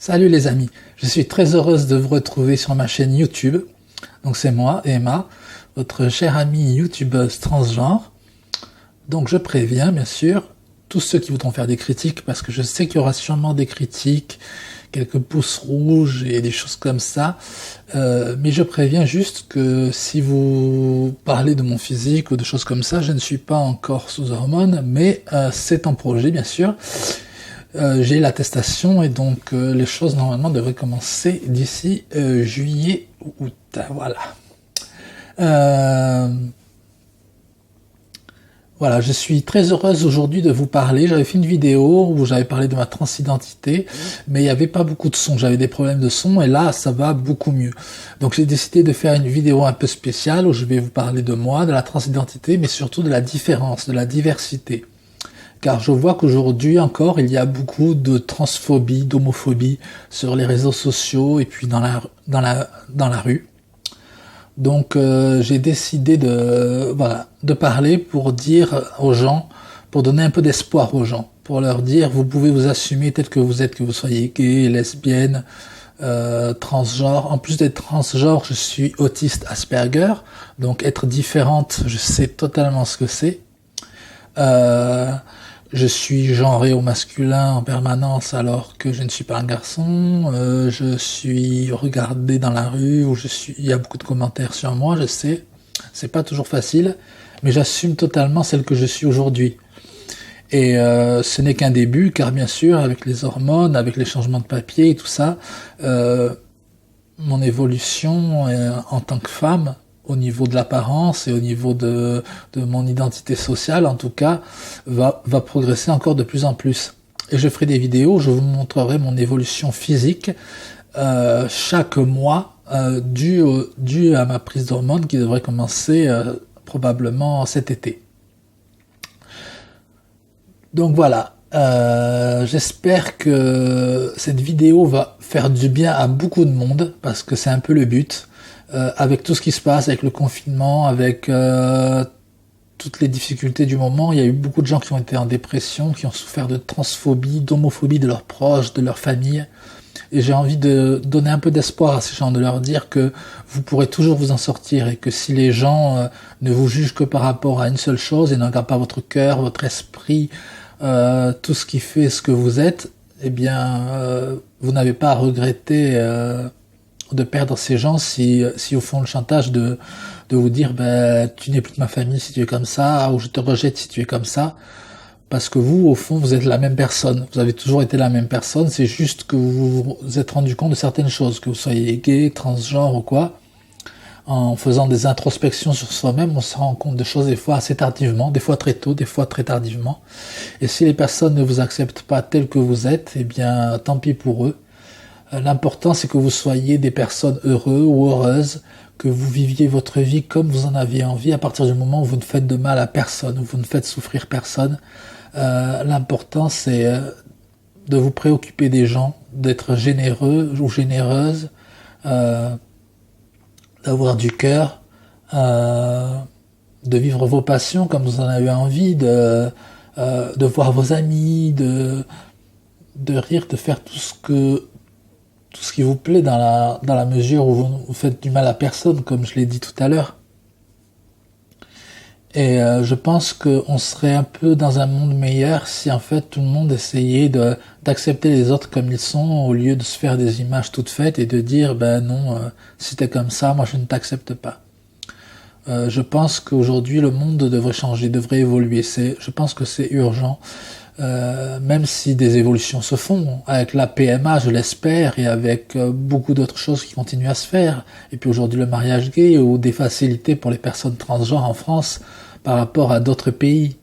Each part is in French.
Salut les amis, je suis très heureuse de vous retrouver sur ma chaîne YouTube. Donc c'est moi, Emma, votre chère amie youtubeuse transgenre. Donc je préviens bien sûr tous ceux qui voudront faire des critiques, parce que je sais qu'il y aura sûrement des critiques, quelques pouces rouges et des choses comme ça. Mais je préviens juste que si vous parlez de mon physique ou de choses comme ça, je ne suis pas encore sous hormones, mais c'est en projet bien sûr. J'ai l'attestation et donc les choses normalement devraient commencer d'ici juillet ou août. Voilà. Voilà, je suis très heureuse aujourd'hui de vous parler. J'avais fait une vidéo où j'avais parlé de ma transidentité, mais il n'y avait pas beaucoup de son. J'avais des problèmes de son et là, ça va beaucoup mieux. Donc j'ai décidé de faire une vidéo un peu spéciale où je vais vous parler de moi, de la transidentité, mais surtout de la différence, de la diversité. Car je vois qu'aujourd'hui encore, il y a beaucoup de transphobie, d'homophobie sur les réseaux sociaux et puis dans la rue. Donc j'ai décidé de parler pour dire aux gens, pour donner un peu d'espoir aux gens, pour leur dire vous pouvez vous assumer tel que vous êtes, que vous soyez gay, lesbienne, transgenre. En plus d'être transgenre, je suis autiste Asperger, donc être différente, je sais totalement ce que c'est. Je suis genré au masculin en permanence alors que je ne suis pas un garçon. Je suis regardé dans la rue où il y a beaucoup de commentaires sur moi, je sais. C'est pas toujours facile, mais j'assume totalement celle que je suis aujourd'hui. Et ce n'est qu'un début, car bien sûr, avec les hormones, avec les changements de papier et tout ça, mon évolution en tant que femme, au niveau de l'apparence et au niveau de mon identité sociale, en tout cas, va progresser encore de plus en plus. Et je ferai des vidéos où je vous montrerai mon évolution physique chaque mois dû à ma prise d'hormones qui devrait commencer probablement cet été. Donc voilà, j'espère que cette vidéo va faire du bien à beaucoup de monde, parce que c'est un peu le but. Avec tout ce qui se passe, avec le confinement, avec toutes les difficultés du moment, il y a eu beaucoup de gens qui ont été en dépression, qui ont souffert de transphobie, d'homophobie de leurs proches, de leur famille. Et j'ai envie de donner un peu d'espoir à ces gens, de leur dire que vous pourrez toujours vous en sortir et que si les gens ne vous jugent que par rapport à une seule chose et ne regardent pas votre cœur, votre esprit, tout ce qui fait ce que vous êtes, eh bien, vous n'avez pas à regretter de perdre ces gens si vous font le chantage de vous dire tu n'es plus de ma famille si tu es comme ça, ou je te rejette si tu es comme ça, parce que vous au fond vous êtes la même personne, vous avez toujours été la même personne, c'est juste que vous vous êtes rendu compte de certaines choses, que vous soyez gay, transgenre ou quoi. En faisant des introspections sur soi-même, on se rend compte de choses des fois assez tardivement, des fois très tôt, des fois très tardivement. Et si les personnes ne vous acceptent pas tel que vous êtes, eh bien tant pis pour eux. L'important, c'est que vous soyez des personnes heureuses ou heureuses, que vous viviez votre vie comme vous en aviez envie, à partir du moment où vous ne faites de mal à personne, où vous ne faites souffrir personne. L'important, c'est de vous préoccuper des gens, d'être généreux ou généreuse, d'avoir du cœur, de vivre vos passions comme vous en avez envie, de voir vos amis, de rire, de faire tout ce qui vous plaît dans la mesure où vous faites du mal à personne, comme je l'ai dit tout à l'heure. Et je pense qu'on serait un peu dans un monde meilleur si en fait tout le monde essayait d'accepter les autres comme ils sont, au lieu de se faire des images toutes faites et de dire non, si t'es comme ça, moi je ne t'accepte pas. Je pense qu'aujourd'hui le monde devrait changer, devrait évoluer. Je pense que c'est urgent. Même si des évolutions se font, avec la PMA je l'espère, et avec beaucoup d'autres choses qui continuent à se faire, et puis aujourd'hui le mariage gay, ou des facilités pour les personnes transgenres en France par rapport à d'autres pays.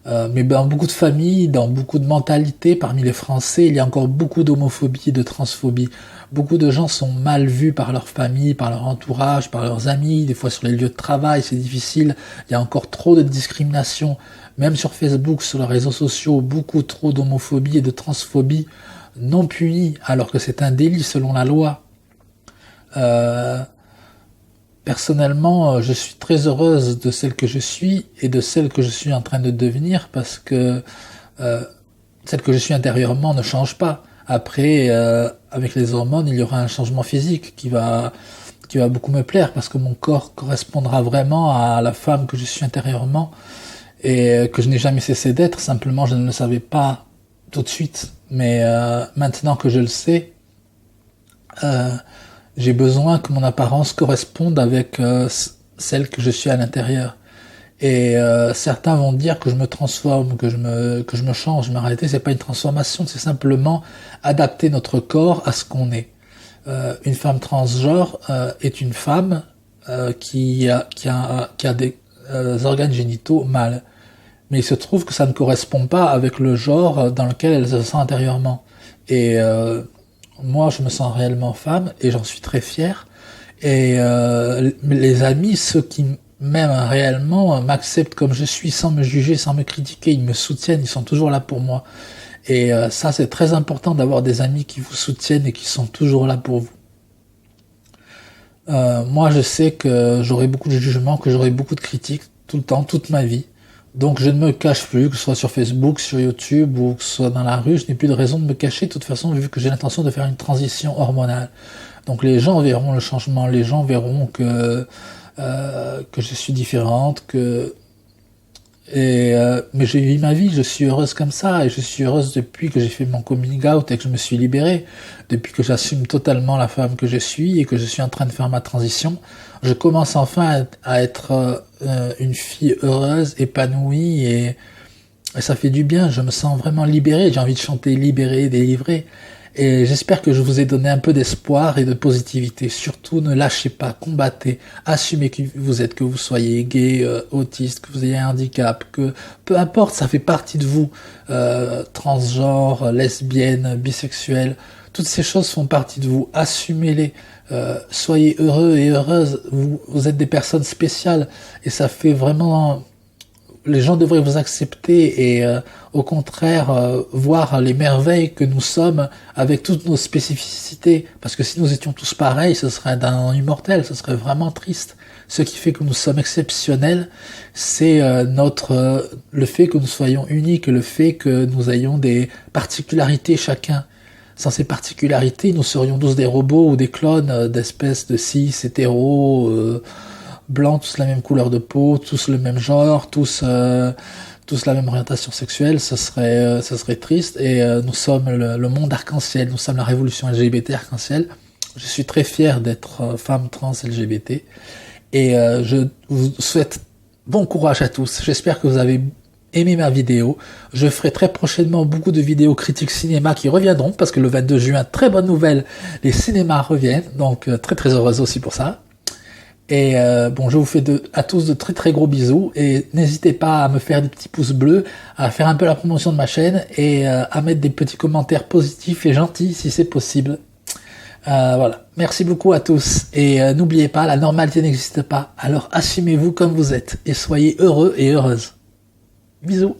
Mais dans beaucoup de familles, dans beaucoup de mentalités parmi les Français, il y a encore beaucoup d'homophobie et de transphobie. Beaucoup de gens sont mal vus par leur famille, par leur entourage, par leurs amis, des fois sur les lieux de travail, c'est difficile. Il y a encore trop de discrimination, même sur Facebook, sur les réseaux sociaux, beaucoup trop d'homophobie et de transphobie non punie, alors que c'est un délit selon la loi. Personnellement, je suis très heureuse de celle que je suis et de celle que je suis en train de devenir, parce que celle que je suis intérieurement ne change pas. Après, avec les hormones, il y aura un changement physique qui va beaucoup me plaire parce que mon corps correspondra vraiment à la femme que je suis intérieurement et que je n'ai jamais cessé d'être. Simplement, je ne le savais pas tout de suite, mais maintenant que je le sais, j'ai besoin que mon apparence corresponde avec celle que je suis à l'intérieur. Et certains vont dire que je me transforme, que je me change, mais en réalité c'est pas une transformation, c'est simplement adapter notre corps à ce qu'on est. Une femme transgenre est une femme qui a des organes génitaux mâles. Mais il se trouve que ça ne correspond pas avec le genre dans lequel elle se sent intérieurement. Et moi, je me sens réellement femme et j'en suis très fier. Et les amis, ceux qui m'aiment réellement, m'acceptent comme je suis sans me juger, sans me critiquer. Ils me soutiennent, ils sont toujours là pour moi. Et ça, c'est très important d'avoir des amis qui vous soutiennent et qui sont toujours là pour vous. Moi, je sais que j'aurai beaucoup de jugements, que j'aurai beaucoup de critiques tout le temps, toute ma vie. Donc je ne me cache plus, que ce soit sur Facebook, sur YouTube ou que ce soit dans la rue, je n'ai plus de raison de me cacher de toute façon vu que j'ai l'intention de faire une transition hormonale. Donc les gens verront le changement, les gens verront que je suis différente, mais j'ai eu ma vie, je suis heureuse comme ça et je suis heureuse depuis que j'ai fait mon coming out et que je me suis libérée, depuis que j'assume totalement la femme que je suis et que je suis en train de faire ma transition. Je commence enfin à être une fille heureuse, épanouie et ça fait du bien, je me sens vraiment libérée, j'ai envie de chanter libérée, délivrée. Et j'espère que je vous ai donné un peu d'espoir et de positivité. Surtout, ne lâchez pas, combattez, assumez qui vous êtes, que vous soyez gay, autiste, que vous ayez un handicap, que peu importe, ça fait partie de vous. Transgenre, lesbienne, bisexuelle, toutes ces choses font partie de vous. Assumez-les. Soyez heureux et heureuses. Vous êtes des personnes spéciales et ça fait vraiment... Les gens devraient vous accepter et au contraire voir les merveilles que nous sommes avec toutes nos spécificités. Parce que si nous étions tous pareils, ce serait d'un immortel, ce serait vraiment triste. Ce qui fait que nous sommes exceptionnels, c'est le fait que nous soyons uniques, le fait que nous ayons des particularités chacun. Sans ces particularités, nous serions tous des robots ou des clones d'espèces de cis, hétéros, blancs, tous la même couleur de peau, tous le même genre, tous la même orientation sexuelle, ça serait triste. Et nous sommes le monde arc-en-ciel, nous sommes la révolution LGBT arc-en-ciel. Je suis très fier d'être femme trans LGBT et je vous souhaite bon courage à tous. J'espère que vous avez aimé ma vidéo. Je ferai très prochainement beaucoup de vidéos critiques cinéma qui reviendront parce que le 22 juin, très bonne nouvelle, les cinémas reviennent, donc très très heureuse aussi pour ça. Et bon, je vous fais à tous de très très gros bisous et n'hésitez pas à me faire des petits pouces bleus, à faire un peu la promotion de ma chaîne et à mettre des petits commentaires positifs et gentils si c'est possible. Voilà, merci beaucoup à tous et n'oubliez pas, la normalité n'existe pas, alors assumez-vous comme vous êtes et soyez heureux et heureuses. Bisous.